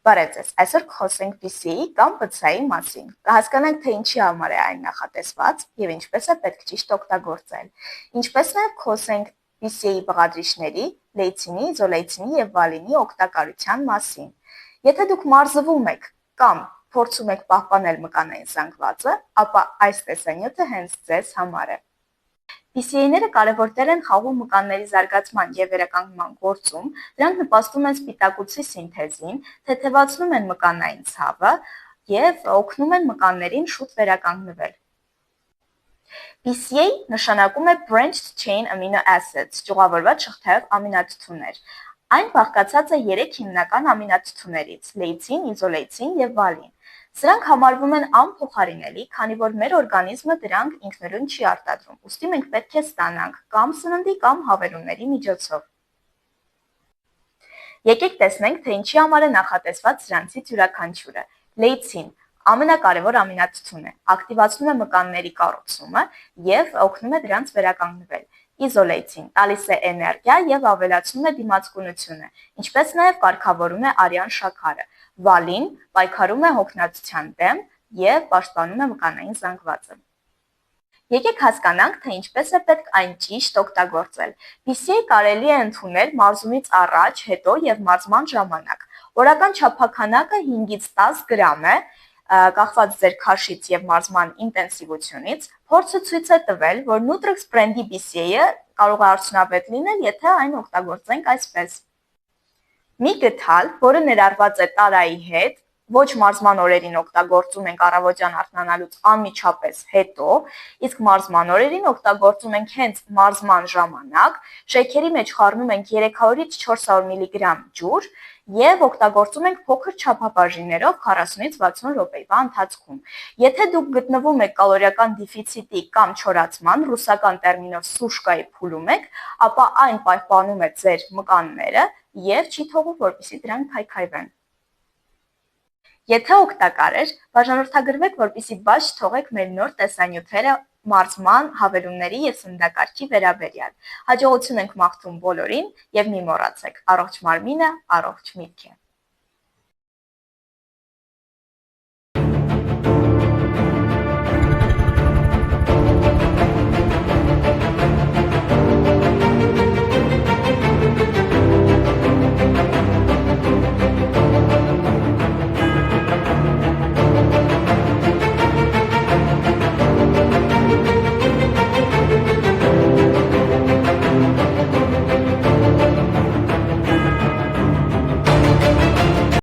Բարև ձեզ, այսօր կխոսենք PCA-ի կամ ՊՑ-ի մասին, կհասկանանք, թե ինչի համար է այն նախատեսված և ինչպես է պետք ճիշտ օգտագործել, ինչպես նաև կխոսենք PCA-ի բաղադրիչների, լեյցինի, իզոլեյցինի և վալինի օգտակարության մասին։ Եթե դուք մարզվում եք կամ փորձում եք պահպանել մկանային զանգվածը, ապա այս տեսանյութը հենց ձեզ համար է։ PCA-ները կարևոր դեր են խաղում մկանների զարգացման և վերականգնման գործում, դրանք նպաստում են սպիտակուցի սինթեզին, թեթևացնում են մկանային ցավը և օգնում են մկաններին շուտ վերականգնվել։ PCA նշանակում է Branched Chain Amino Acids, ճյուղավորված շղթայով ամինաթթուներ։ Այն բաղկացած է 3 հիմնական ամինաթթուներից՝ լեյցին, իզոլեյցին և վալին։ Սրանք համարվում են անփոխարինելի, քանի որ մեր օրգանիզմը դրանք ինքնուրույն չի արտադրում, ուստի մենք պետք է ստանանք կամ սննդի կամ հավելումների միջոցով։ Եկեք տեսնենք, թե ինչի համար է նախատեսված սրանցից յուրաքանչյուրը։ Լեյցին ամենակարևոր ամինաթթուն է, ակտիվացնում է մկանների կառուցումը և օգնում է դրանց վերականգնվել։ Իզոլեյցին տալիս է էներգիա և ավելացնում է դիմացկունությունը, ինչպես նաև կարգավորում է արյան շաքարը։ Վալին պայքարում է հոգնածության դեմ և պաշտպանում է մկանային զանգվածը։ Եկեք հասկանանք, թե ինչպես է պետք այն ճիշտ օգտագործել։ PCA կարելի է ընդունել մարզումից առաջ, հետո և մարզման ժամանակ։ Օրական չափաքանակը 5-ից 10 գրամ է, կախված ձեր քաշից և մարզման ինտենսիվությունից։ Փորձը ցույց է տվել, որ Nutrix բրենդի PCA-ը կարող է արդյունավետ լինել, եթե այն օգտագործենք այսպես։ Մի գդալ, որը ներառված է տարայի հետ, ոչ մարզման օրերին օգտագործում ենք առավոտյան արթնանալուց անմիջապես հետո, իսկ մարզման օրերին օգտագործում ենք հենց մարզման ժամանակ, շեյքերի մեջ խառնում ենք 300-ից 400 մգ ջուր և օգտագործում ենք փոքր չափաբաժիններով 40-ից 60 րոպեվա ընթացքում։ Եթե դուք գտնվում եք կալորիական դեֆիցիտի կամ չորացման, ռուսական տերմինով սուշկայի փուլում եք, ապա այն պահպանում է ձեր մկանները և չի թողում, որպեսզի դրանք քայքայվեն։ Եթե օգտակար էր, բաժանորդագրվեք, որպեսզի բաց չթողեք մեր նոր տեսանյութերը մարզման, հավելումների և սննդակարգի վերաբերյալ։ Հաջողություն ենք մաղթում բոլորին և մի մոռացեք՝ առողջ մարմինը, առողջ միտք է։